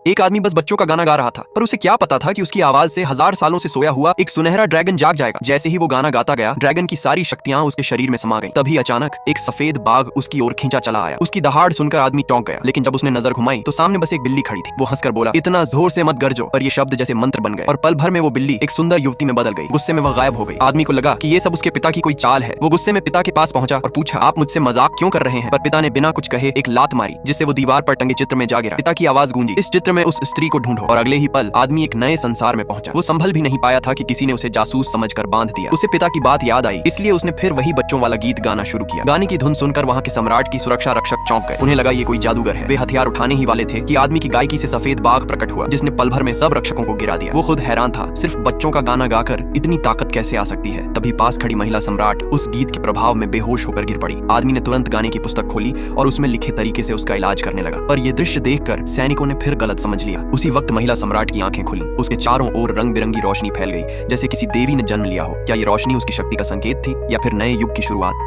एक आदमी बस बच्चों का गाना गा रहा था, पर उसे क्या पता था कि उसकी आवाज से 1000 सालों से सोया हुआ एक सुनहरा ड्रैगन जाग जाएगा। जैसे ही वो गाना गाता गया, ड्रैगन की सारी शक्तियां उसके शरीर में समा गईं। तभी अचानक एक सफेद बाघ उसकी ओर खींचा चला आया। उसकी दहाड़ सुनकर आदमी चौंक गया, लेकिन जब उसने नजर घुमाई तो सामने बस एक बिल्ली खड़ी थी। वो हंसकर बोला, इतना जोर से मत गरजो। और ये शब्द जैसे मंत्र बन गए और पल भर में वो बिल्ली एक सुंदर युवती में बदल गई। गुस्से में वह गायब हो गई। आदमी को लगा कि ये सब उसके पिता की कोई चाल है। वो गुस्से में पिता के पास पहुंचा और पूछा, आप मुझसे मजाक क्यों कर रहे हैं? पर पिता ने बिना कुछ कहे एक लात मारी, जिससे वो दीवार पर टंगे चित्र में जा गिरा। पिता की आवाज गूंजी, इस चित्र में उस स्त्री को ढूंढो। और अगले ही पल आदमी एक नए संसार में पहुंचा। वो संभल भी नहीं पाया था कि किसी ने उसे जासूस समझकर बांध दिया। उसे पिता की बात याद आई, इसलिए उसने फिर वही बच्चों वाला गीत गाना शुरू किया। गाने की धुन सुनकर वहां के सम्राट की सुरक्षा रक्षक चौंक गए। उन्हें लगा ये कोई जादूगर है। वे हथियार उठाने ही वाले थे कि आदमी की गायकी से सफेद बाघ प्रकट हुआ, जिसने पल भर में सब रक्षकों को गिरा दिया। वो खुद हैरान था, सिर्फ बच्चों का गाना गाकर इतनी ताकत कैसे आ सकती है। तभी पास खड़ी महिला सम्राट उस गीत के प्रभाव में बेहोश होकर गिर पड़ी। आदमी ने तुरंत गाने की पुस्तक खोली और उसमें लिखे तरीके से उसका इलाज करने लगा। पर यह दृश्य देखकर सैनिकों ने फिर गलत समझ लिया। उसी वक्त महिला सम्राट की आंखें खुली। उसके चारों ओर रंग बिरंगी रोशनी फैल गई, जैसे किसी देवी ने जन्म लिया हो। क्या ये रोशनी उसकी शक्ति का संकेत थी या फिर नए युग की शुरुआत?